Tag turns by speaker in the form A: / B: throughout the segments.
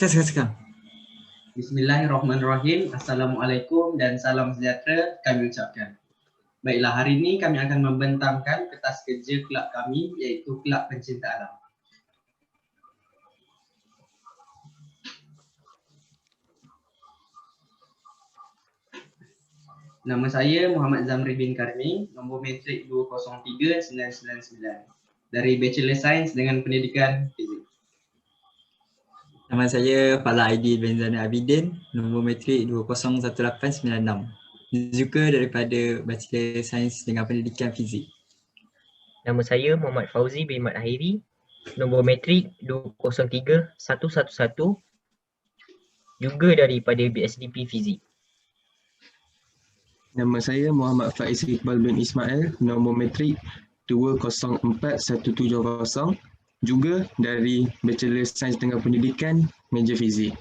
A: Sekarang.
B: Bismillahirrahmanirrahim. Assalamualaikum dan salam sejahtera kami ucapkan. Baiklah, hari ini kami akan membentangkan kertas kerja kelab kami, iaitu Kelab Pencinta Alam. Nama saya Muhammad Zamri bin Karmi, nombor matrik 203999 dari Bachelor Science dengan Pendidikan Fizik.
A: Nama saya Fala Aidil bin Zainal Abidin, nombor matrik 201896. Juga daripada Bachelor Sains dengan Pendidikan Fizik.
C: Nama saya Muhammad Fauzi bin Mat Ahiri, nombor matrik 203111, juga daripada BSDP Fizik.
D: Nama saya Muhammad Faiz Iqbal bin Ismail, nombor matrik 204170, juga dari Bachelor Sains dengan Pendidikan, Meja Fizik.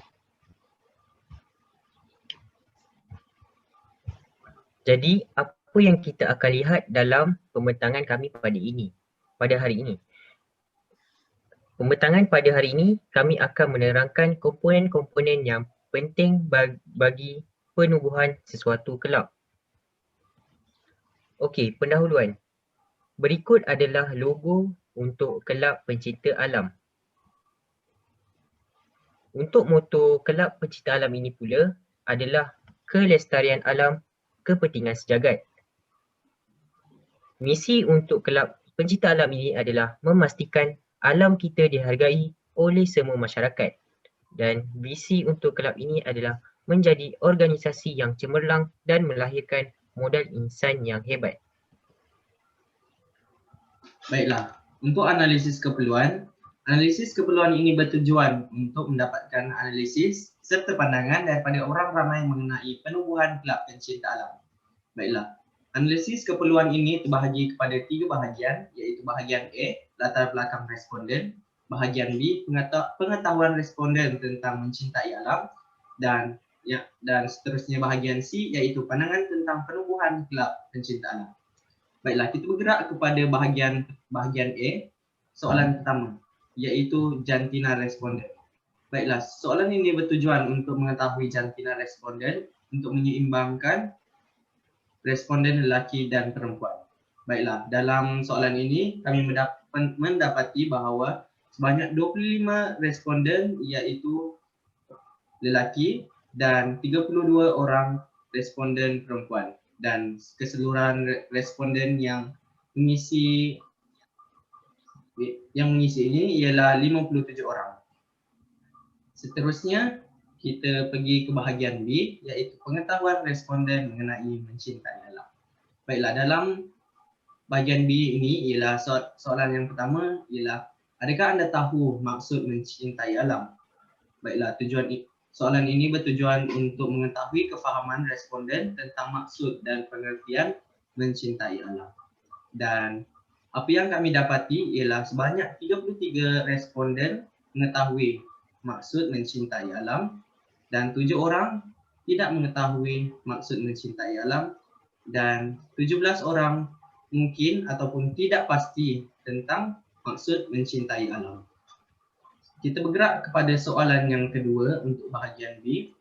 C: Jadi, apa yang kita akan lihat dalam pembentangan kami pada hari ini? Pembentangan pada hari ini, kami akan menerangkan komponen-komponen yang penting bagi penubuhan sesuatu kelab. Okey, pendahuluan. Berikut adalah logo untuk Kelab Pencinta Alam. Untuk moto Kelab Pencinta Alam ini pula adalah kelestarian alam, kepentingan sejagat. Misi untuk Kelab Pencinta Alam ini adalah memastikan alam kita dihargai oleh semua masyarakat. Dan visi untuk kelab ini adalah menjadi organisasi yang cemerlang dan melahirkan modal insan yang hebat.
B: Baiklah, untuk analisis keperluan ini bertujuan untuk mendapatkan analisis serta pandangan daripada orang ramai mengenai penubuhan kelab pencinta alam. Baiklah, analisis keperluan ini terbahagi kepada 3 bahagian, iaitu bahagian A, latar belakang responden, bahagian B, pengetahuan responden tentang mencintai alam, dan seterusnya bahagian C, iaitu pandangan tentang penubuhan kelab pencinta alam. Baiklah, kita bergerak kepada bahagian A, soalan pertama, iaitu jantina responden. Baiklah, soalan ini bertujuan untuk mengetahui jantina responden untuk menyeimbangkan responden lelaki dan perempuan. Baiklah, dalam soalan ini kami mendapati bahawa sebanyak 25 responden iaitu lelaki dan 32 orang responden perempuan, dan keseluruhan responden yang mengisi ini ialah 57 orang. Seterusnya kita pergi ke bahagian B, iaitu pengetahuan responden mengenai mencintai alam. Baiklah, dalam bahagian B ini ialah soalan yang pertama ialah, adakah anda tahu maksud mencintai alam? Baiklah, soalan ini bertujuan untuk mengetahui kefahaman responden tentang maksud dan pengertian mencintai alam. Dan apa yang kami dapati ialah sebanyak 33 responden mengetahui maksud mencintai alam dan 7 orang tidak mengetahui maksud mencintai alam, dan 17 orang mungkin ataupun tidak pasti tentang maksud mencintai alam. Kita bergerak kepada soalan yang kedua untuk bahagian B.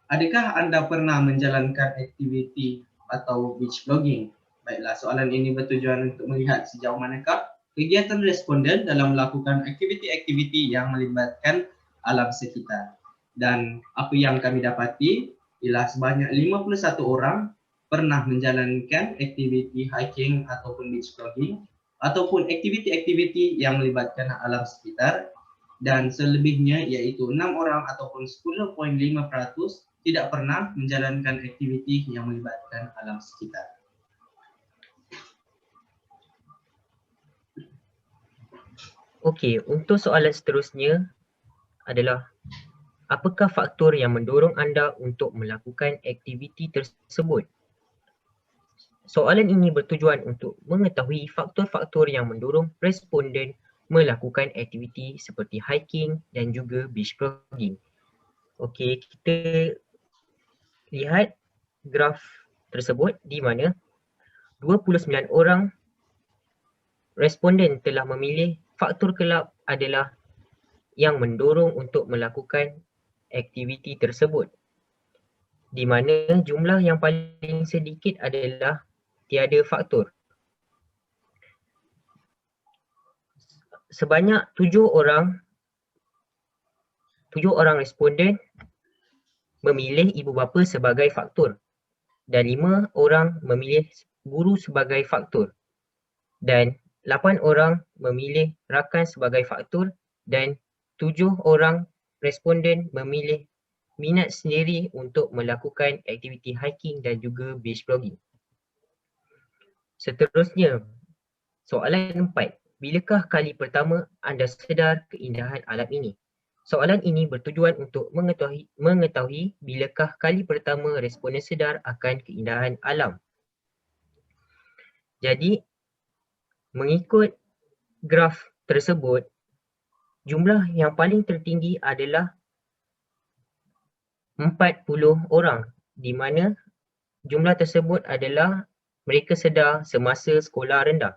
B: Adakah anda pernah menjalankan aktiviti atau beach blogging? Baiklah, soalan ini bertujuan untuk melihat sejauh manakah kegiatan responden dalam melakukan aktiviti-aktiviti yang melibatkan alam sekitar. Dan apa yang kami dapati ialah sebanyak 51 orang pernah menjalankan aktiviti hiking ataupun beach blogging ataupun aktiviti-aktiviti yang melibatkan alam sekitar, dan selebihnya iaitu 6 orang ataupun 10.5% tidak pernah menjalankan aktiviti yang melibatkan alam sekitar.
C: Okey, untuk soalan seterusnya adalah, apakah faktor yang mendorong anda untuk melakukan aktiviti tersebut? Soalan ini bertujuan untuk mengetahui faktor-faktor yang mendorong responden melakukan aktiviti seperti hiking dan juga beach blogging. Okey, kita lihat graf tersebut di mana 29 orang responden telah memilih faktor kelab adalah yang mendorong untuk melakukan aktiviti tersebut, di mana jumlah yang paling sedikit adalah tiada faktor. Sebanyak 7 orang responden memilih ibu bapa sebagai faktor dan 5 orang memilih guru sebagai faktor dan 8 orang memilih rakan sebagai faktor dan 7 orang responden memilih minat sendiri untuk melakukan aktiviti hiking dan juga beach blogging. Seterusnya, soalan 4. Bilakah kali pertama anda sedar keindahan alam ini? Soalan ini bertujuan untuk mengetahui bilakah kali pertama responden sedar akan keindahan alam. Jadi, mengikut graf tersebut, jumlah yang paling tertinggi adalah 40 orang, di mana jumlah tersebut adalah mereka sedar semasa sekolah rendah.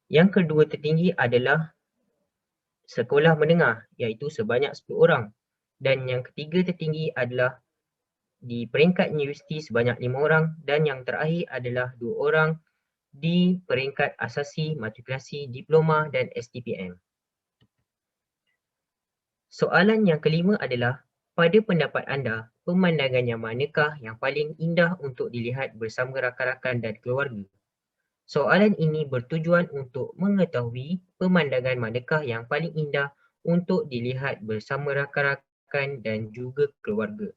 C: Yang kedua tertinggi adalah sekolah menengah, iaitu sebanyak 10 orang. Dan yang ketiga tertinggi adalah di peringkat universiti sebanyak 5 orang. Dan yang terakhir adalah 2 orang di peringkat asasi, matrikulasi, diploma dan STPM. Soalan yang kelima adalah, pada pendapat anda, pemandangan yang manakah yang paling indah untuk dilihat bersama rakan-rakan dan keluarga? Soalan ini bertujuan untuk mengetahui pemandangan manakah yang paling indah untuk dilihat bersama rakan-rakan dan juga keluarga.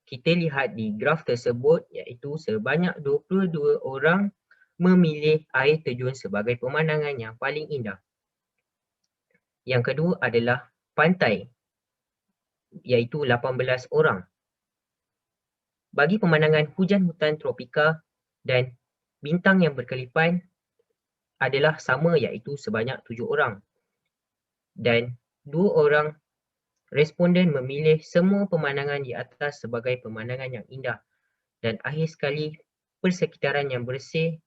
C: Kita lihat di graf tersebut iaitu sebanyak 22 orang memilih air terjun sebagai pemandangan yang paling indah. Yang kedua adalah pantai iaitu 18 orang. Bagi pemandangan hujan hutan tropika dan bintang yang berkelipan adalah sama iaitu sebanyak 7 orang. Dan 2 orang responden memilih semua pemandangan di atas sebagai pemandangan yang indah. Dan akhir sekali, persekitaran yang bersih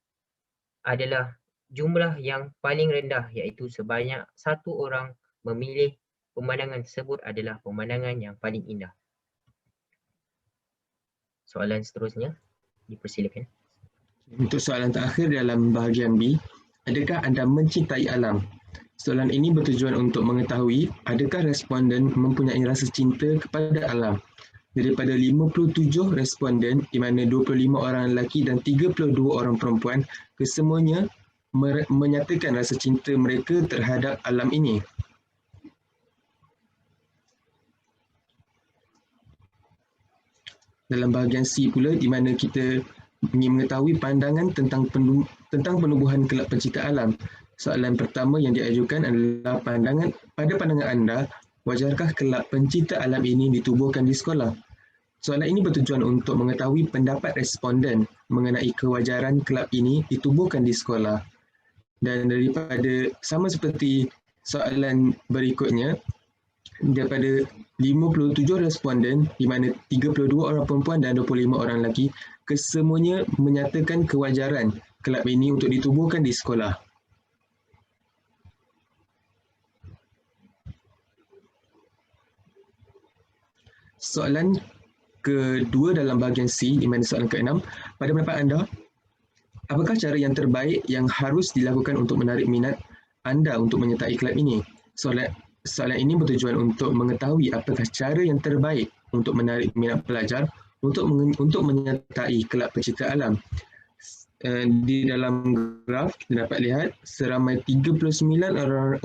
C: adalah jumlah yang paling rendah iaitu sebanyak 1 orang memilih pemandangan tersebut adalah pemandangan yang paling indah. Soalan seterusnya, dipersilakan.
D: Untuk soalan terakhir dalam bahagian B, adakah anda mencintai alam? Soalan ini bertujuan untuk mengetahui adakah responden mempunyai rasa cinta kepada alam. Daripada 57 responden di mana 25 orang lelaki dan 32 orang perempuan, kesemuanya menyatakan rasa cinta mereka terhadap alam ini. Dalam bahagian C pula, di mana kita ingin mengetahui pandangan tentang penubuhan kelab pencipta alam. Soalan pertama yang diajukan adalah pada pandangan anda, wajarkah kelab pencipta alam ini ditubuhkan di sekolah? Soalan ini bertujuan untuk mengetahui pendapat responden mengenai kewajaran kelab ini ditubuhkan di sekolah. Dan daripada sama seperti soalan berikutnya, daripada 57 responden di mana 32 orang perempuan dan 25 orang lelaki, kesemuanya menyatakan kewajaran kelab ini untuk ditubuhkan di sekolah. Soalan kedua dalam bahagian C, di mana soalan ke-6, pada pendapat anda, apakah cara yang terbaik yang harus dilakukan untuk menarik minat anda untuk menyertai kelab ini? Soalan ini bertujuan untuk mengetahui apakah cara yang terbaik untuk menarik minat pelajar untuk menyertai kelab pencipta alam. Di dalam graf kita dapat lihat seramai 39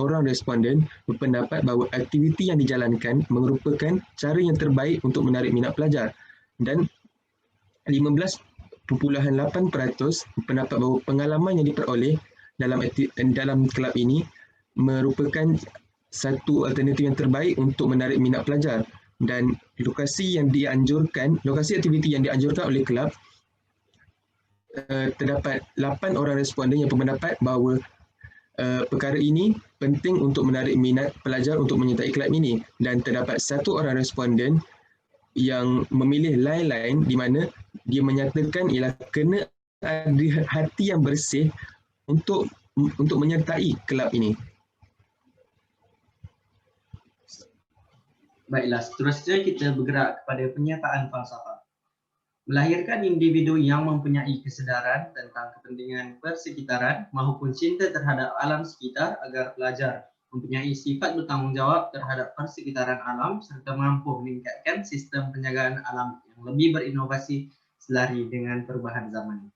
D: orang responden berpendapat bahawa aktiviti yang dijalankan merupakan cara yang terbaik untuk menarik minat pelajar dan 15.8% berpendapat bahawa pengalaman yang diperoleh dalam kelab ini merupakan satu alternatif yang terbaik untuk menarik minat pelajar, dan lokasi aktiviti yang dianjurkan oleh kelab, terdapat 8 orang responden yang berpendapat bahawa perkara ini penting untuk menarik minat pelajar untuk menyertai kelab ini, dan terdapat 1 orang responden yang memilih lain-lain di mana dia menyatakan ialah kena ada hati yang bersih untuk menyertai kelab ini.
B: Baiklah, seterusnya kita bergerak kepada penyataan falsafah. Melahirkan individu yang mempunyai kesedaran tentang kepentingan persekitaran maupun cinta terhadap alam sekitar agar pelajar mempunyai sifat bertanggungjawab terhadap persekitaran alam serta mampu meningkatkan sistem penjagaan alam yang lebih berinovasi selari dengan perubahan zaman.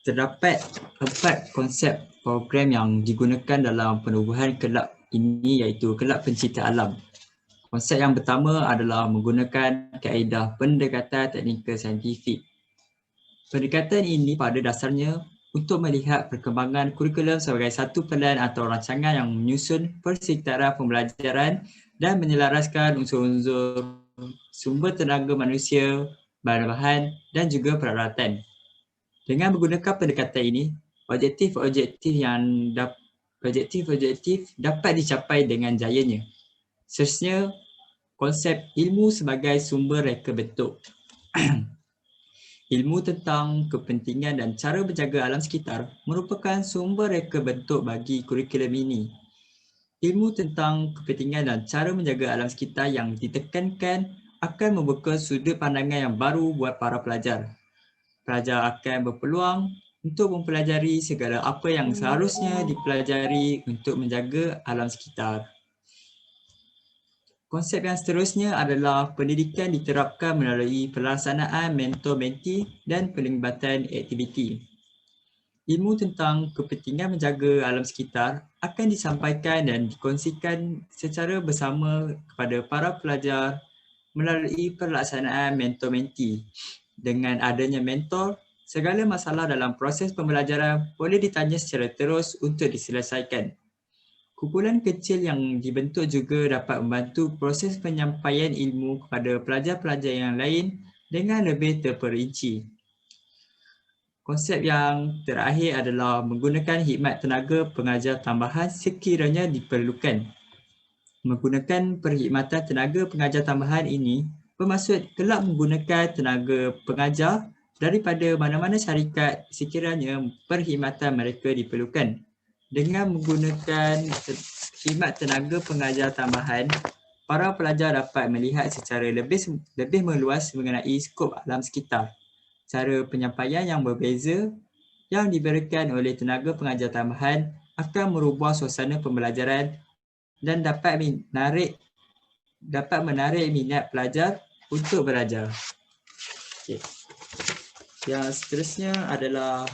A: Terdapat 4 konsep program yang digunakan dalam penubuhan kelab ini, iaitu kelab pencinta alam. Konsep yang pertama adalah menggunakan kaedah pendekatan teknikal saintifik. Pendekatan ini pada dasarnya untuk melihat perkembangan kurikulum sebagai satu pelan atau rancangan yang menyusun persekitaran pembelajaran dan menyelaraskan unsur-unsur sumber tenaga manusia, bahan-bahan dan juga peralatan. Dengan menggunakan pendekatan ini, objektif-objektif dapat dicapai dengan jayanya. Seterusnya, konsep ilmu sebagai sumber reka bentuk. Ilmu tentang kepentingan dan cara menjaga alam sekitar merupakan sumber reka bentuk bagi kurikulum ini. Ilmu tentang kepentingan dan cara menjaga alam sekitar yang ditekankan akan membuka sudut pandangan yang baru buat para pelajar. Pelajar akan berpeluang untuk mempelajari segala apa yang seharusnya dipelajari untuk menjaga alam sekitar. Konsep yang seterusnya adalah pendidikan diterapkan melalui pelaksanaan mentor-mentee dan pelibatan aktiviti. Ilmu tentang kepentingan menjaga alam sekitar akan disampaikan dan dikongsikan secara bersama kepada para pelajar melalui pelaksanaan mentor-mentee. Dengan adanya mentor, segala masalah dalam proses pembelajaran boleh ditanya secara terus untuk diselesaikan. Kumpulan kecil yang dibentuk juga dapat membantu proses penyampaian ilmu kepada pelajar-pelajar yang lain dengan lebih terperinci. Konsep yang terakhir adalah menggunakan khidmat tenaga pengajar tambahan sekiranya diperlukan. Menggunakan perkhidmatan tenaga pengajar tambahan ini bermaksud kelab menggunakan tenaga pengajar daripada mana-mana syarikat sekiranya perkhidmatan mereka diperlukan. Dengan menggunakan khidmat tenaga pengajar tambahan, para pelajar dapat melihat secara lebih meluas mengenai skop alam sekitar. Cara penyampaian yang berbeza yang diberikan oleh tenaga pengajar tambahan akan merubah suasana pembelajaran dan dapat menarik minat pelajar untuk belajar. Okay. Yang seterusnya adalah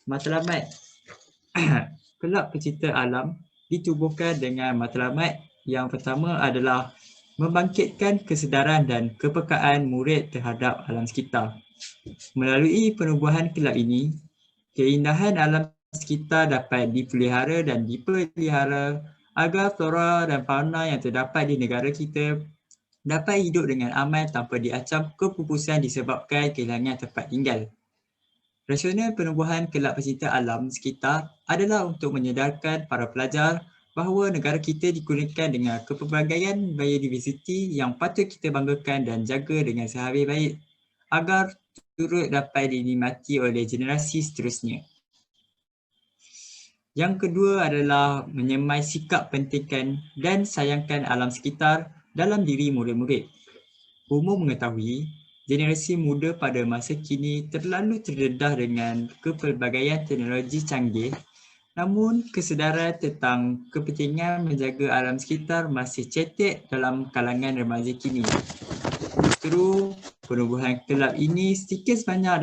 A: matlamat. Kelab pencinta alam ditubuhkan dengan matlamat. Yang pertama adalah membangkitkan kesedaran dan kepekaan murid terhadap alam sekitar. Melalui penubuhan kelab ini, keindahan alam sekitar dapat dipelihara dan dipelihara agar flora dan fauna yang terdapat di negara kita dapat hidup dengan aman tanpa diancam kepupusan disebabkan kehilangan tempat tinggal. Rasional penubuhan kelab pencinta alam sekitar adalah untuk menyedarkan para pelajar bahawa negara kita dikurniakan dengan kepelbagaian biodiversiti yang patut kita banggakan dan jaga dengan sehabis-baik agar turut dapat dinikmati oleh generasi seterusnya. Yang kedua adalah menyemai sikap pentingkan dan sayangkan alam sekitar dalam diri murid-murid. Umum mengetahui, generasi muda pada masa kini terlalu terdedah dengan kepelbagaian teknologi canggih, namun kesedaran tentang kepentingan menjaga alam sekitar masih cetek dalam kalangan remaja kini. Justru penubuhan kelab ini sedikit sebanyak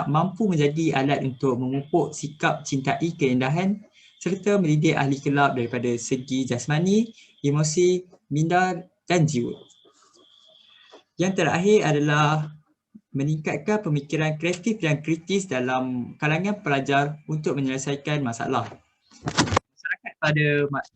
A: mampu menjadi alat untuk memupuk sikap cintai keindahan serta mendidik ahli kelab daripada segi jasmani, emosi, minda dan jiwa. Yang terakhir adalah meningkatkan pemikiran kreatif dan kritis dalam kalangan pelajar untuk menyelesaikan masalah. Masyarakat pada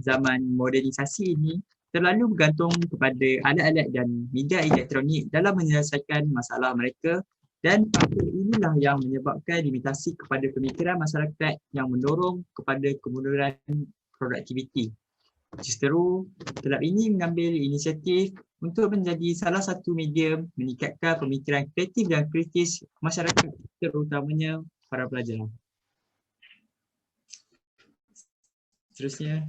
A: zaman modernisasi ini terlalu bergantung kepada alat-alat dan media elektronik dalam menyelesaikan masalah mereka, dan faktor inilah yang menyebabkan limitasi kepada pemikiran masyarakat yang mendorong kepada kemunduran produktiviti. Justeru, kelab ini mengambil inisiatif untuk menjadi salah satu media meningkatkan pemikiran kreatif dan kritis masyarakat, terutamanya para pelajar.
D: Seterusnya,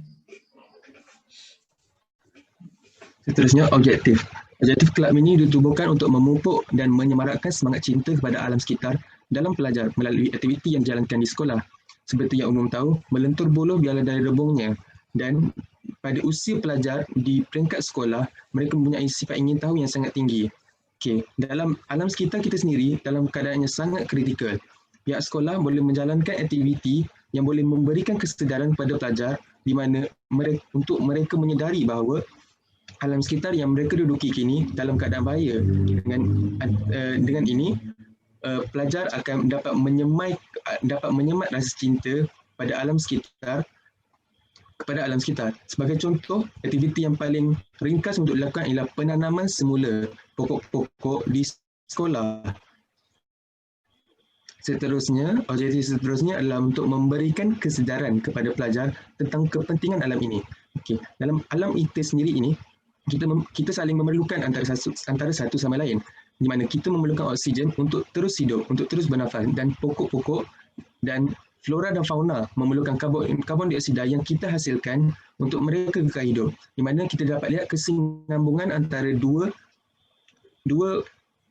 D: objektif. Objektif kelab ini ditubuhkan untuk memupuk dan menyemarakkan semangat cinta kepada alam sekitar dalam pelajar melalui aktiviti yang dijalankan di sekolah. Seperti yang umum tahu, melentur buluh biarlah dari rebungnya. Dan pada usia pelajar di peringkat sekolah, mereka mempunyai sifat ingin tahu yang sangat tinggi. Okey, dalam alam sekitar kita sendiri dalam keadaan yang sangat kritikal. Pihak sekolah boleh menjalankan aktiviti yang boleh memberikan kesedaran kepada pelajar di mana untuk mereka menyedari bahawa alam sekitar yang mereka duduki kini dalam keadaan bahaya. Dengan ini, pelajar akan dapat menyemat rasa cinta pada alam sekitar kepada alam sekitar. Sebagai contoh, aktiviti yang paling ringkas untuk dilakukan ialah penanaman semula pokok-pokok di sekolah. Objektif seterusnya adalah untuk memberikan kesedaran kepada pelajar tentang kepentingan alam ini. Okey, dalam alam kita sendiri ini, kita saling memerlukan antara satu sama lain, di mana kita memerlukan oksigen untuk terus hidup, untuk terus bernafas, dan pokok-pokok dan flora dan fauna memerlukan karbon dioksida yang kita hasilkan untuk mereka kekal hidup, di mana kita dapat lihat kesinambungan antara dua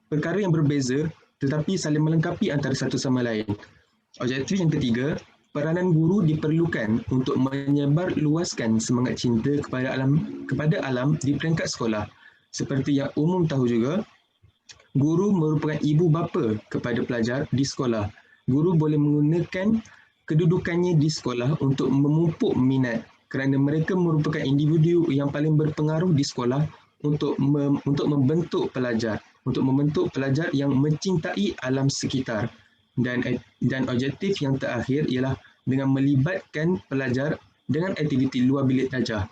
D: perkara yang berbeza tetapi saling melengkapi antara satu sama lain. Objektif yang ketiga, peranan guru diperlukan untuk menyebarluaskan semangat cinta kepada alam di peringkat sekolah. Seperti yang umum tahu juga, guru merupakan ibu bapa kepada pelajar di sekolah. Guru boleh menggunakan kedudukannya di sekolah untuk memupuk minat kerana mereka merupakan individu yang paling berpengaruh di sekolah untuk membentuk pelajar yang mencintai alam sekitar. Dan objektif yang terakhir ialah dengan melibatkan pelajar dengan aktiviti luar bilik darjah.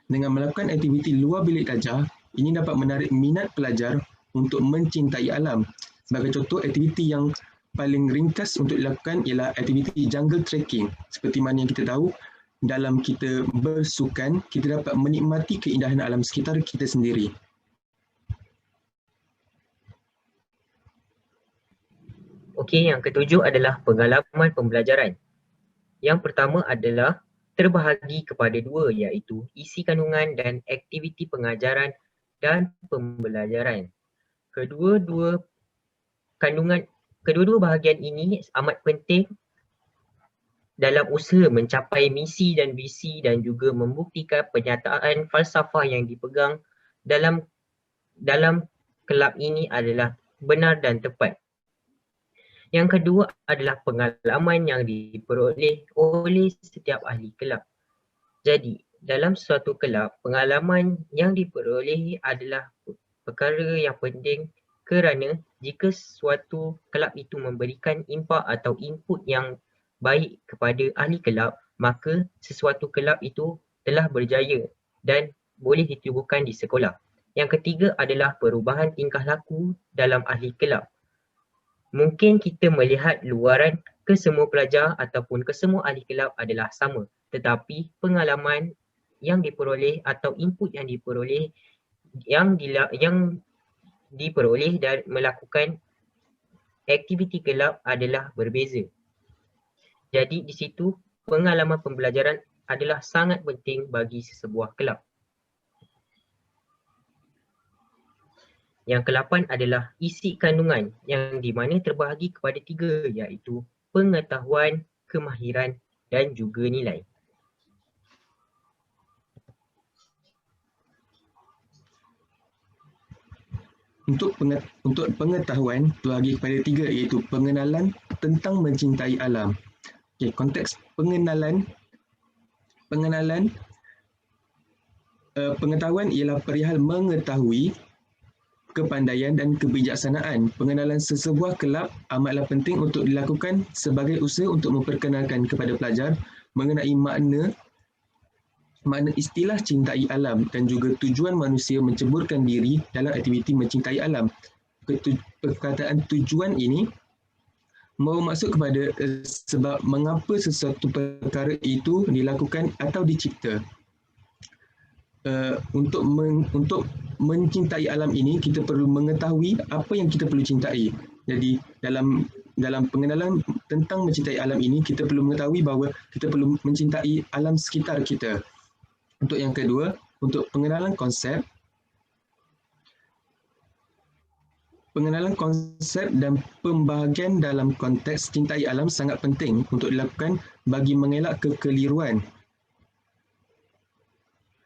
D: Dengan melakukan aktiviti luar bilik darjah, ini dapat menarik minat pelajar untuk mencintai alam. Sebagai contoh, aktiviti yang paling ringkas untuk dilakukan ialah aktiviti jungle trekking. Seperti mana yang kita tahu, dalam kita bersukan, kita dapat menikmati keindahan alam sekitar kita sendiri.
C: Okey, yang ketujuh adalah pengalaman pembelajaran. Yang pertama adalah terbahagi kepada dua, iaitu isi kandungan dan aktiviti pengajaran dan pembelajaran. Kedua-dua bahagian ini amat penting dalam usaha mencapai misi dan visi dan juga membuktikan penyataan falsafah yang dipegang dalam kelab ini adalah benar dan tepat. Yang kedua adalah pengalaman yang diperoleh oleh setiap ahli kelab. Jadi, dalam suatu kelab, pengalaman yang diperoleh adalah perkara yang penting kerana jika suatu kelab itu memberikan impak atau input yang baik kepada ahli kelab, maka sesuatu kelab itu telah berjaya dan boleh ditubuhkan di sekolah. Yang ketiga adalah perubahan tingkah laku dalam ahli kelab. Mungkin kita melihat luaran kesemua pelajar ataupun kesemua ahli kelab adalah sama, tetapi pengalaman yang diperoleh atau input yang diperoleh dan melakukan aktiviti kelab adalah berbeza. Jadi di situ pengalaman pembelajaran adalah sangat penting bagi sebuah kelab. Yang ke-8 adalah isi kandungan yang di mana terbahagi kepada 3, iaitu pengetahuan, kemahiran dan juga nilai.
D: Untuk pengetahuan terbahagi kepada 3, iaitu pengenalan tentang mencintai alam. Okey, konteks pengetahuan ialah perihal mengetahui, kepandaian dan kebijaksanaan. Pengenalan sesebuah kelab amatlah penting untuk dilakukan sebagai usaha untuk memperkenalkan kepada pelajar mengenai makna istilah cintai alam dan juga tujuan manusia menceburkan diri dalam aktiviti mencintai alam. Perkataan tujuan ini bermaksud kepada sebab mengapa sesuatu perkara itu dilakukan atau dicipta. untuk mencintai alam ini, kita perlu mengetahui apa yang kita perlu cintai. Jadi dalam pengenalan tentang mencintai alam ini, kita perlu mengetahui bahawa kita perlu mencintai alam sekitar kita. Untuk yang kedua, untuk pengenalan konsep dan pembahagian dalam konteks cintai alam sangat penting untuk dilakukan bagi mengelak kekeliruan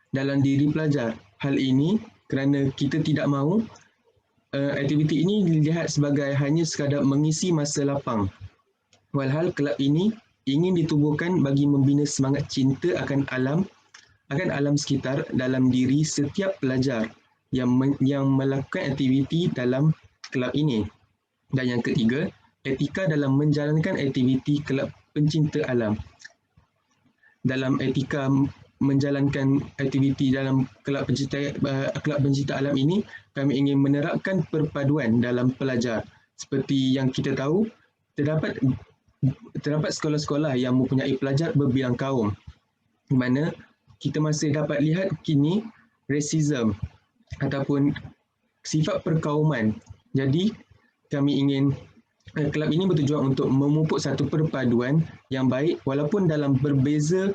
D: dalam diri pelajar. Hal ini kerana kita tidak mahu aktiviti ini dilihat sebagai hanya sekadar mengisi masa lapang. Walhal kelab ini ingin ditubuhkan bagi membina semangat cinta akan alam sekitar dalam diri setiap pelajar yang melakukan aktiviti dalam kelab ini. Dan yang ketiga, etika dalam menjalankan aktiviti kelab pencinta alam. Dalam etika menjalankan aktiviti dalam kelab pencinta alam ini, kami ingin menerapkan perpaduan dalam pelajar. Seperti yang kita tahu, terdapat sekolah-sekolah yang mempunyai pelajar berbilang kaum, di mana kita masih dapat lihat kini racism ataupun sifat perkauman. Jadi kami ingin kelab ini bertujuan untuk memupuk satu perpaduan yang baik walaupun dalam berbeza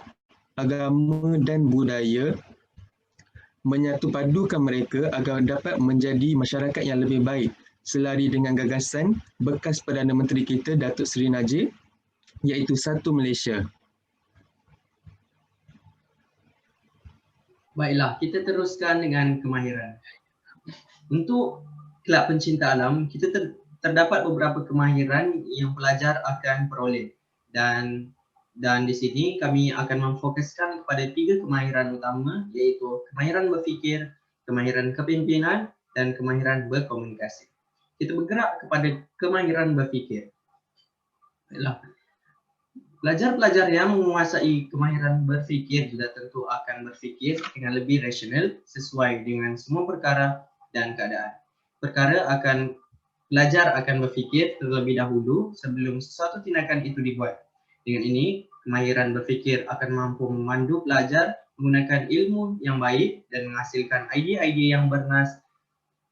D: agama dan budaya, menyatupadukan mereka agar dapat menjadi masyarakat yang lebih baik selari dengan gagasan bekas Perdana Menteri kita Datuk Seri Najib, iaitu Satu Malaysia.
B: Baiklah, kita teruskan dengan kemahiran. Untuk kelab pencinta alam, kita terdapat beberapa kemahiran yang pelajar akan peroleh. Dan di sini kami akan memfokuskan kepada 3 kemahiran utama, iaitu kemahiran berfikir, kemahiran kepimpinan, dan kemahiran berkomunikasi. Kita bergerak kepada kemahiran berfikir. Baiklah. Pelajar-pelajar yang menguasai kemahiran berfikir juga tentu akan berfikir dengan lebih rasional sesuai dengan semua perkara dan keadaan. Pelajar akan berfikir terlebih dahulu sebelum sesuatu tindakan itu dibuat. Dengan ini, kemahiran berfikir akan mampu memandu pelajar menggunakan ilmu yang baik dan menghasilkan idea-idea yang bernas,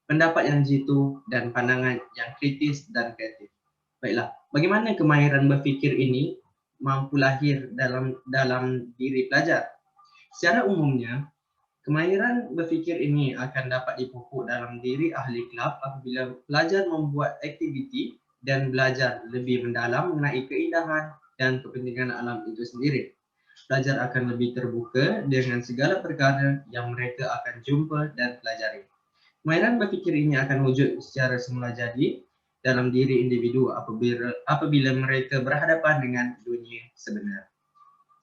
B: pendapat yang jitu, dan pandangan yang kritis dan kreatif. Baiklah, bagaimana kemahiran berfikir ini mampu lahir dalam diri pelajar? Secara umumnya, kemahiran berfikir ini akan dapat dipupuk dalam diri ahli kelab apabila pelajar membuat aktiviti dan belajar lebih mendalam mengenai keindahan dan kepentingan alam itu sendiri. Pelajar akan lebih terbuka dengan segala perkara yang mereka akan jumpa dan pelajari. Kemahiran berfikir ini akan wujud secara semula jadi dalam diri individu apabila mereka berhadapan dengan dunia sebenar.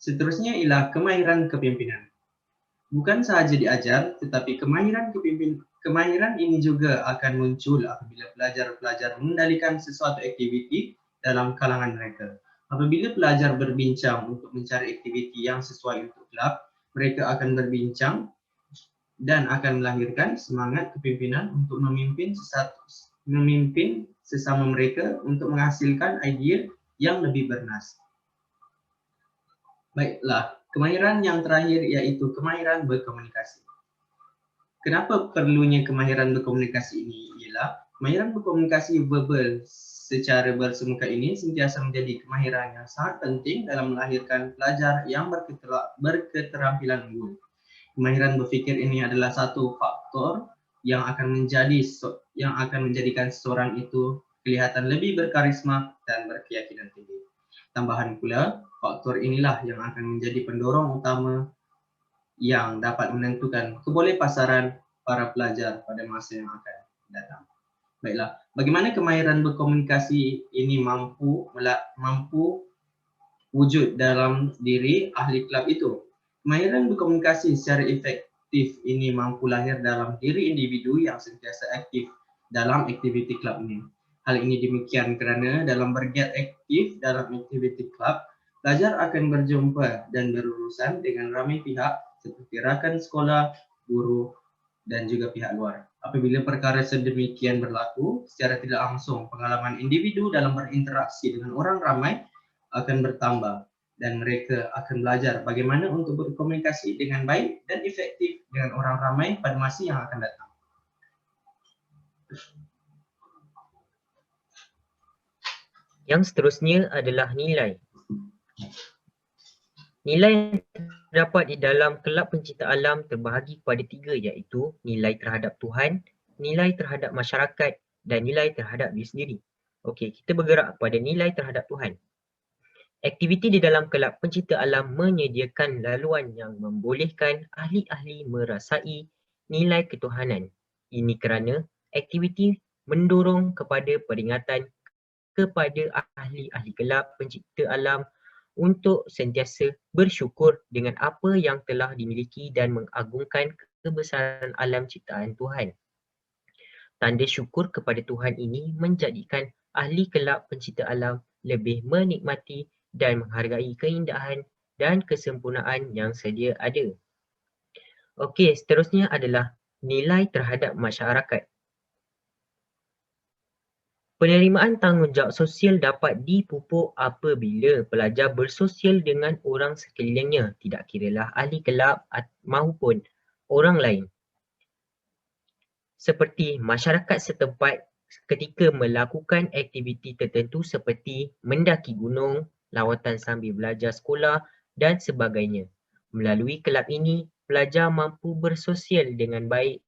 B: Seterusnya ialah kemahiran kepimpinan. Bukan sahaja diajar, tetapi kemahiran ini juga akan muncul apabila pelajar-pelajar mengendalikan sesuatu aktiviti dalam kalangan mereka. Apabila pelajar berbincang untuk mencari aktiviti yang sesuai untuk kelab, mereka akan berbincang dan akan melahirkan semangat kepimpinan untuk memimpin sesama mereka untuk menghasilkan idea yang lebih bernas. Baiklah, kemahiran yang terakhir iaitu kemahiran berkomunikasi. Kenapa perlunya kemahiran berkomunikasi ini? Ialah kemahiran berkomunikasi verbal secara bersemuka ini sentiasa menjadi kemahiran yang sangat penting dalam melahirkan pelajar yang berketerampilan unggul. Kemahiran berfikir ini adalah satu faktor yang akan menjadikan seseorang itu kelihatan lebih berkarisma dan berkeyakinan tinggi. Tambahan pula, faktor inilah yang akan menjadi pendorong utama yang dapat menentukan kebolehpasaran para pelajar pada masa yang akan datang. Baiklah, bagaimana kemahiran berkomunikasi ini mampu wujud dalam diri ahli kelab itu? Kemahiran berkomunikasi secara efektif ini mampu lahir dalam diri individu yang sentiasa aktif dalam aktiviti kelab ini. Hal ini demikian kerana dalam bergiat aktif dalam aktiviti kelab, pelajar akan berjumpa dan berurusan dengan ramai pihak seperti rakan sekolah, guru dan juga pihak luar. Apabila perkara sedemikian berlaku, secara tidak langsung pengalaman individu dalam berinteraksi dengan orang ramai akan bertambah dan mereka akan belajar bagaimana untuk berkomunikasi dengan baik dan efektif dengan orang ramai pada masa yang akan datang.
C: Yang seterusnya adalah nilai. Nilai yang terdapat di dalam kelab pencipta alam terbahagi kepada 3, iaitu nilai terhadap Tuhan, nilai terhadap masyarakat dan nilai terhadap diri sendiri. Okey, kita bergerak pada nilai terhadap Tuhan. Aktiviti di dalam kelab pencipta alam menyediakan laluan yang membolehkan ahli-ahli merasai nilai ketuhanan. Ini kerana aktiviti mendorong kepada peringatan kepada ahli-ahli kelab pencipta alam untuk sentiasa bersyukur dengan apa yang telah dimiliki dan mengagungkan kebesaran alam ciptaan Tuhan. Tanda syukur kepada Tuhan ini menjadikan ahli kelab pencipta alam lebih menikmati dan menghargai keindahan dan kesempurnaan yang sedia ada. Okey, seterusnya adalah nilai terhadap masyarakat. Penerimaan tanggungjawab sosial dapat dipupuk apabila pelajar bersosial dengan orang sekelilingnya, tidak kiralah ahli kelab maupun orang lain. Seperti masyarakat setempat ketika melakukan aktiviti tertentu seperti mendaki gunung, lawatan sambil belajar sekolah dan sebagainya. Melalui kelab ini, pelajar mampu bersosial dengan baik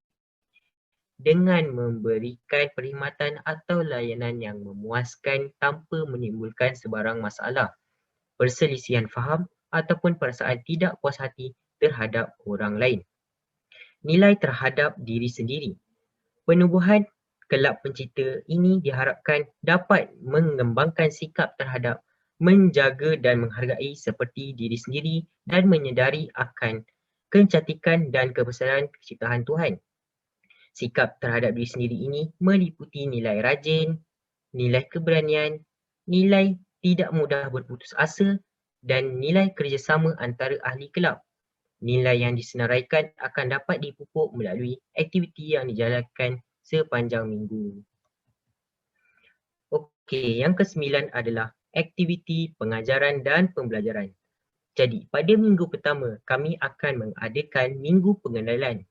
C: dengan memberikan perkhidmatan atau layanan yang memuaskan tanpa menimbulkan sebarang masalah, perselisihan faham ataupun perasaan tidak puas hati terhadap orang lain. Nilai terhadap diri sendiri. Penubuhan kelab pencipta ini diharapkan dapat mengembangkan sikap terhadap menjaga dan menghargai seperti diri sendiri dan menyedari akan kecantikan dan kebesaran ciptaan Tuhan. Sikap terhadap diri sendiri ini meliputi nilai rajin, nilai keberanian, nilai tidak mudah berputus asa dan nilai kerjasama antara ahli kelab. Nilai yang disenaraikan akan dapat dipupuk melalui aktiviti yang dijalankan sepanjang minggu. Okey, yang ke-9 adalah aktiviti pengajaran dan pembelajaran. Jadi, pada minggu pertama, kami akan mengadakan minggu pengenalan.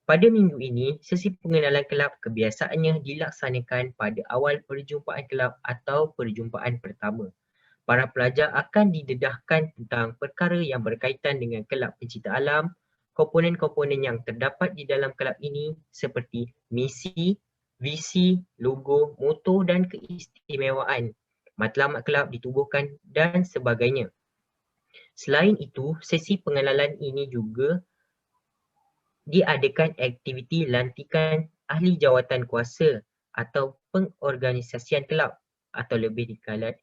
C: Pada minggu ini, sesi pengenalan kelab kebiasaannya dilaksanakan pada awal perjumpaan kelab atau perjumpaan pertama. Para pelajar akan didedahkan tentang perkara yang berkaitan dengan kelab pencipta alam, komponen-komponen yang terdapat di dalam kelab ini seperti misi, visi, logo, moto dan keistimewaan, matlamat kelab ditubuhkan dan sebagainya. Selain itu, sesi pengenalan ini juga diadakan aktiviti lantikan ahli jawatan kuasa atau pengorganisasian kelab atau lebih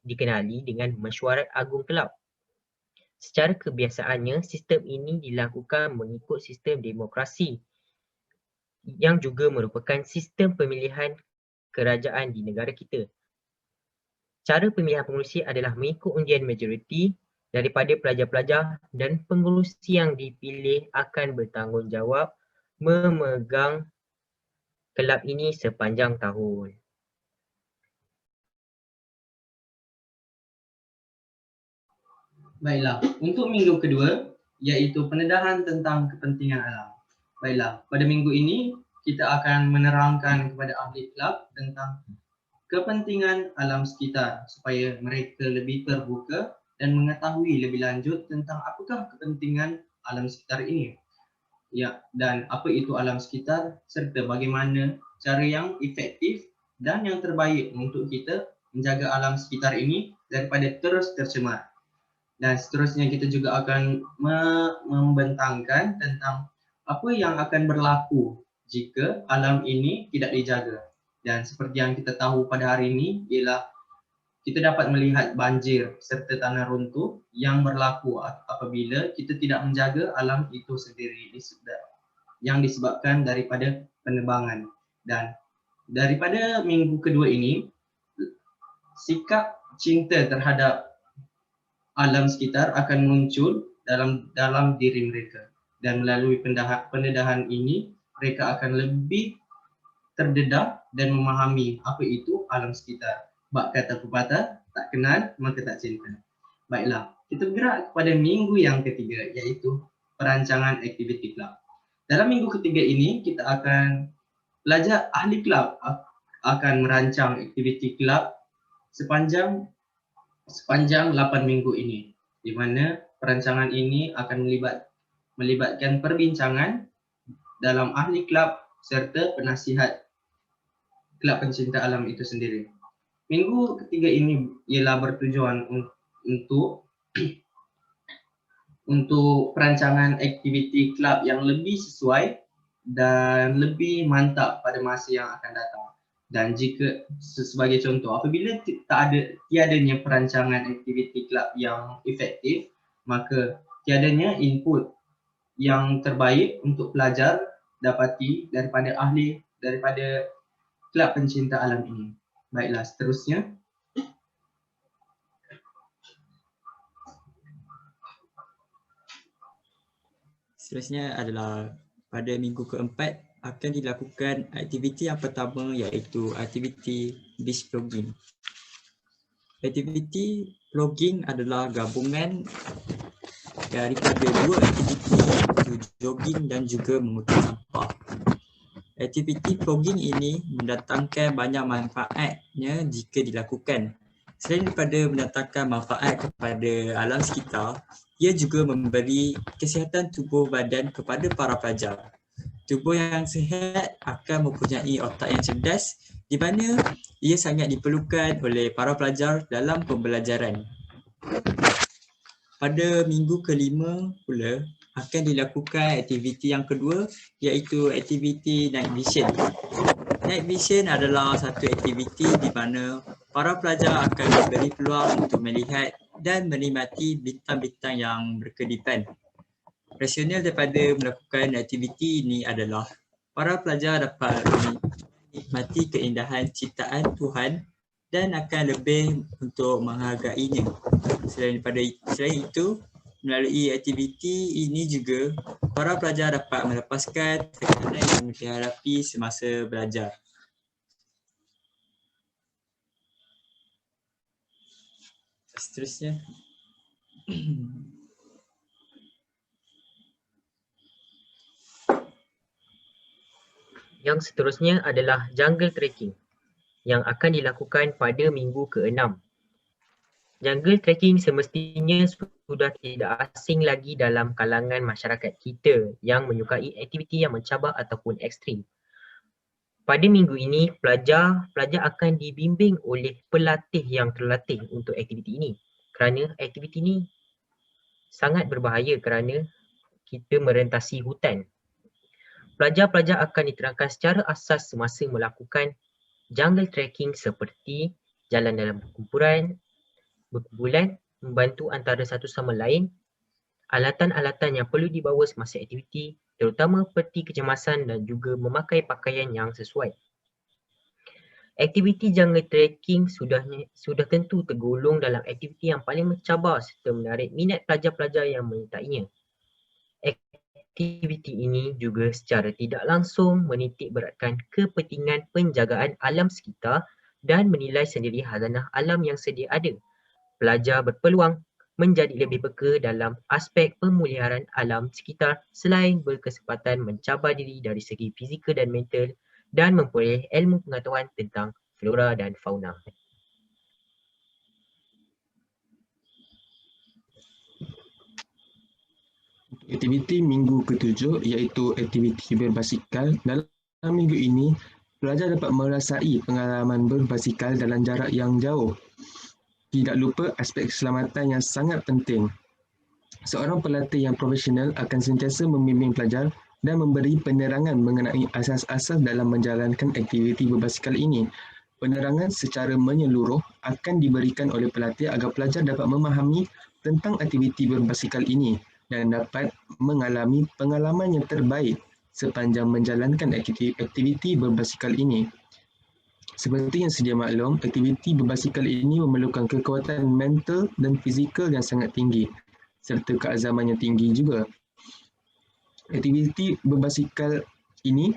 C: dikenali dengan mesyuarat agung kelab. Secara kebiasaannya, sistem ini dilakukan mengikut sistem demokrasi yang juga merupakan sistem pemilihan kerajaan di negara kita. Cara pemilihan pengerusi adalah mengikut undian majoriti daripada pelajar-pelajar dan pengerusi yang dipilih akan bertanggungjawab memegang kelab ini sepanjang tahun.
B: Baiklah, untuk minggu kedua iaitu pendedahan tentang kepentingan alam. Baiklah, pada minggu ini kita akan menerangkan kepada ahli kelab tentang kepentingan alam sekitar supaya mereka lebih terbuka dan mengetahui lebih lanjut tentang apakah kepentingan alam sekitar ini. Ya, dan apa itu alam sekitar serta bagaimana cara yang efektif dan yang terbaik untuk kita menjaga alam sekitar ini daripada terus tercemar. Dan seterusnya kita juga akan membentangkan tentang apa yang akan berlaku jika alam ini tidak dijaga. Dan seperti yang kita tahu pada hari ini ialah kita dapat melihat banjir serta tanah runtuh yang berlaku apabila kita tidak menjaga alam itu sendiri yang disebabkan daripada penebangan. Dan daripada minggu kedua ini, sikap cinta terhadap alam sekitar akan muncul dalam diri mereka, dan melalui pendedahan ini mereka akan lebih terdedah dan memahami apa itu alam sekitar. Bab kata pepatah, tak kenal maka tak cinta. Baiklah, kita bergerak kepada minggu yang ketiga, iaitu perancangan aktiviti kelab. Dalam minggu ketiga ini, kita akan belajar ahli kelab akan merancang aktiviti kelab sepanjang 8 minggu ini, di mana perancangan ini akan melibatkan perbincangan dalam ahli kelab serta penasihat kelab pencinta alam itu sendiri. Minggu ketiga ini ialah bertujuan untuk perancangan aktiviti kelab yang lebih sesuai dan lebih mantap pada masa yang akan datang. Dan jika sebagai contoh, apabila tiadanya perancangan aktiviti kelab yang efektif, maka tiadanya input yang terbaik untuk pelajar dapati daripada kelab pencinta alam ini. Baiklah, seterusnya.
A: Seterusnya adalah pada minggu keempat akan dilakukan aktiviti yang pertama, iaitu aktiviti beach vlogging. Aktiviti vlogging adalah gabungan daripada dua aktiviti, iaitu jogging dan juga mengutuk sampah. Aktiviti vlogging ini mendatangkan banyak manfaatnya jika dilakukan. Selain daripada mendatangkan manfaat kepada alam sekitar, ia juga memberi kesihatan tubuh badan kepada para pelajar. Tubuh yang sihat akan mempunyai otak yang cerdas, di mana ia sangat diperlukan oleh para pelajar dalam pembelajaran. Pada minggu kelima pula akan dilakukan aktiviti yang kedua, iaitu aktiviti night vision. Night vision adalah satu aktiviti di mana para pelajar akan diberi peluang untuk melihat dan menikmati bintang-bintang yang berkedipan. Rasional daripada melakukan aktiviti ini adalah para pelajar dapat menikmati keindahan ciptaan Tuhan dan akan lebih untuk menghargainya. Selain itu, melalui aktiviti ini juga para pelajar dapat melepaskan tekanan yang dihadapi semasa belajar. Seterusnya.
C: Yang seterusnya adalah jungle trekking yang akan dilakukan pada minggu ke-6. Jungle trekking semestinya sudah tidak asing lagi dalam kalangan masyarakat kita yang menyukai aktiviti yang mencabar ataupun ekstrim. Pada minggu ini, pelajar akan dibimbing oleh pelatih yang terlatih untuk aktiviti ini. Kerana aktiviti ini sangat berbahaya kerana kita merentasi hutan. Pelajar-pelajar akan diterangkan secara asas semasa melakukan jungle trekking seperti jalan dalam berkumpulan, membantu antara satu sama lain, alatan-alatan yang perlu dibawa semasa aktiviti, terutama peti kecemasan dan juga memakai pakaian yang sesuai. Aktiviti jungle trekking sudah tentu tergolong dalam aktiviti yang paling mencabar serta menarik minat pelajar-pelajar yang menyertainya. Aktiviti ini juga secara tidak langsung menitik beratkan kepentingan penjagaan alam sekitar dan menilai sendiri hazanah alam yang sedia ada. Pelajar berpeluang menjadi lebih peka dalam aspek pemeliharaan alam sekitar selain berkesempatan mencabar diri dari segi fizikal dan mental dan memperoleh ilmu pengetahuan tentang flora dan fauna.
D: Aktiviti minggu ke-7 iaitu aktiviti berbasikal. Dalam minggu ini, pelajar dapat merasai pengalaman berbasikal dalam jarak yang jauh. Tidak lupa aspek keselamatan yang sangat penting. Seorang pelatih yang profesional akan sentiasa membimbing pelajar dan memberi penerangan mengenai asas-asas dalam menjalankan aktiviti berbasikal ini. Penerangan secara menyeluruh akan diberikan oleh pelatih agar pelajar dapat memahami tentang aktiviti berbasikal ini dan dapat mengalami pengalaman yang terbaik sepanjang menjalankan aktiviti berbasikal ini. Seperti yang sedia maklum, aktiviti berbasikal ini memerlukan kekuatan mental dan fizikal yang sangat tinggi serta keazaman yang tinggi juga. Aktiviti berbasikal ini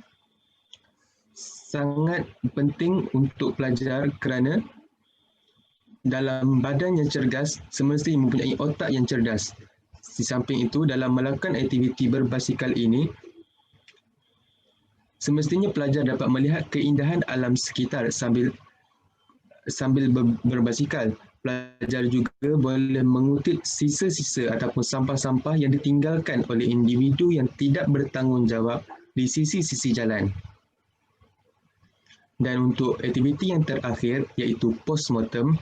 D: sangat penting untuk pelajar kerana dalam badan yang cergas semestinya mempunyai otak yang cerdas. Di samping itu, dalam melakukan aktiviti berbasikal ini, semestinya pelajar dapat melihat keindahan alam sekitar sambil berbasikal. Pelajar juga boleh mengutip sisa-sisa ataupun sampah-sampah yang ditinggalkan oleh individu yang tidak bertanggungjawab di sisi-sisi jalan. Dan untuk aktiviti yang terakhir iaitu postmortem,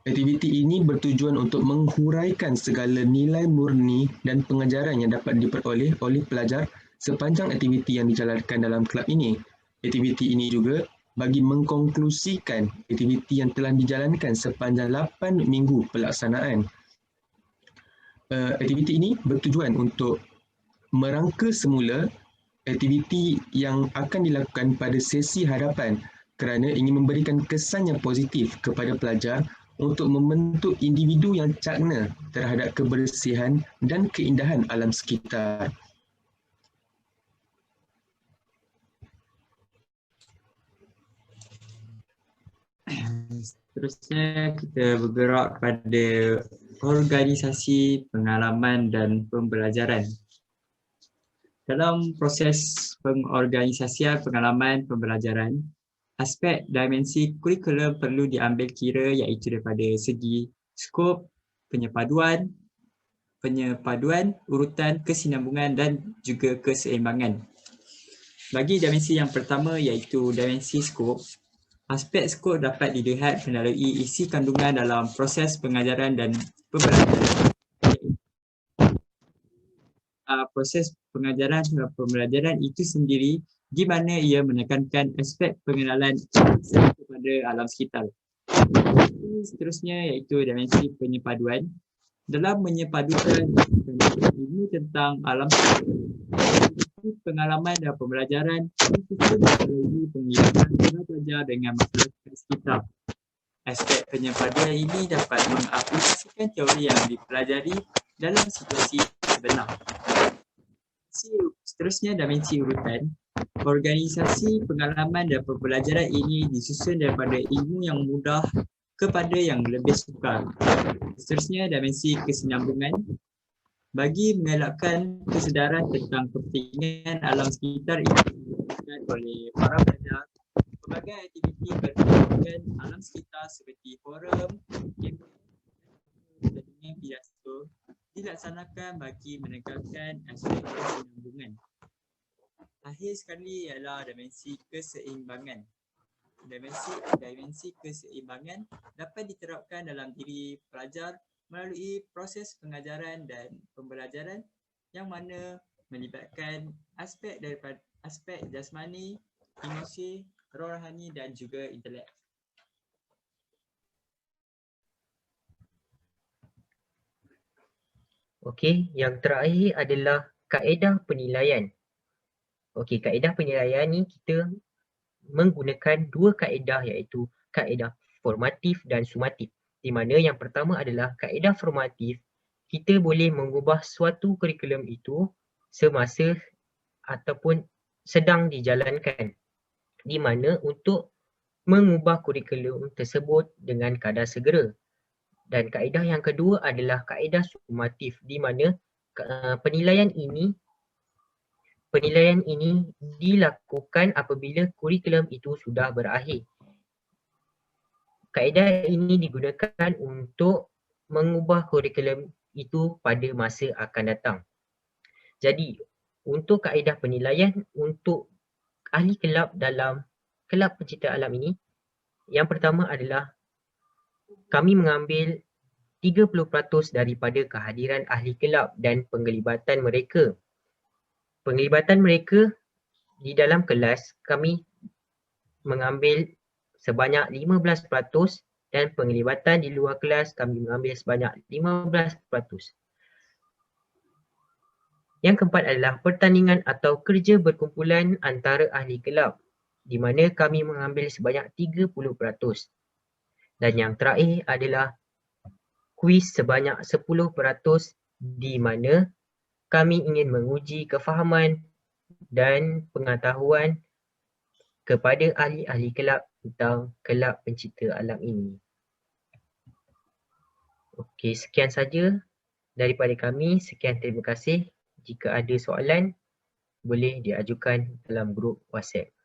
D: aktiviti ini bertujuan untuk menghuraikan segala nilai murni dan pengajaran yang dapat diperoleh oleh pelajar sepanjang aktiviti yang dijalankan dalam kelab ini. Aktiviti ini juga bagi mengkonklusikan aktiviti yang telah dijalankan sepanjang 8 minggu pelaksanaan. Aktiviti ini bertujuan untuk merangka semula aktiviti yang akan dilakukan pada sesi hadapan kerana ingin memberikan kesan yang positif kepada pelajar untuk membentuk individu yang cakna terhadap kebersihan dan keindahan alam sekitar.
A: Seterusnya kita bergerak pada organisasi pengalaman dan pembelajaran. Dalam proses pengorganisasian pengalaman pembelajaran, aspek dimensi kurikulum perlu diambil kira iaitu daripada segi skop, penyepaduan, urutan, kesinambungan dan juga keseimbangan. Bagi dimensi yang pertama iaitu dimensi skop, aspek skop dapat dilihat melalui isi kandungan dalam proses pengajaran dan pembelajaran. Proses pengajaran dan pembelajaran itu sendiri di mana ia menekankan aspek pengenalan kepada alam sekitar. Seterusnya iaitu dimensi penyepaduan. Dalam menyepadukan ilmu tentang alam sekitar, pengalaman dan pembelajaran melalui pengalaman pelajar dengan masyarakat sekitar. Aspek penyepaduan ini dapat mengaplikasikan teori yang dipelajari dalam situasi sebenar. Seterusnya dimensi urutan. Organisasi pengalaman dan pembelajaran ini disusun daripada ilmu yang mudah kepada yang lebih sukar. Seterusnya dimensi kesinambungan. Bagi mengelakkan kesedaran tentang kepentingan alam sekitar ini dilakukan oleh para pelajar, pelbagai aktiviti berkaitan alam sekitar seperti forum, dengan pidato dilaksanakan bagi menegakkan aspek kesinambungan. Akhir sekali ialah dimensi keseimbangan. Dimensi keseimbangan dapat diterapkan dalam diri pelajar melalui proses pengajaran dan pembelajaran yang mana melibatkan aspek daripada aspek jasmani, emosi, rohani dan juga intelek.
C: Okey, yang terakhir adalah kaedah penilaian. Okey, kaedah penilaian ni kita menggunakan dua kaedah iaitu kaedah formatif dan sumatif. Di mana yang pertama adalah kaedah formatif, kita boleh mengubah suatu kurikulum itu semasa ataupun sedang dijalankan. Di mana untuk mengubah kurikulum tersebut dengan kadar segera. Dan kaedah yang kedua adalah kaedah sumatif di mana penilaian ini dilakukan apabila kurikulum itu sudah berakhir. Kaedah ini digunakan untuk mengubah kurikulum itu pada masa akan datang. Jadi, untuk kaedah penilaian untuk ahli kelab dalam kelab pencipta alam ini, yang pertama adalah kami mengambil 30% daripada kehadiran ahli kelab dan penglibatan mereka. Penglibatan mereka di dalam kelas kami mengambil sebanyak 15% dan penglibatan di luar kelas kami mengambil sebanyak 15%. Yang keempat adalah pertandingan atau kerja berkumpulan antara ahli kelab di mana kami mengambil sebanyak 30%. Dan yang terakhir adalah kuis sebanyak 10% di mana kami ingin menguji kefahaman dan pengetahuan kepada ahli-ahli kelab tentang kelab pencipta alam ini. Okey, sekian saja daripada kami. Sekian, terima kasih. Jika ada soalan, boleh diajukan dalam grup WhatsApp.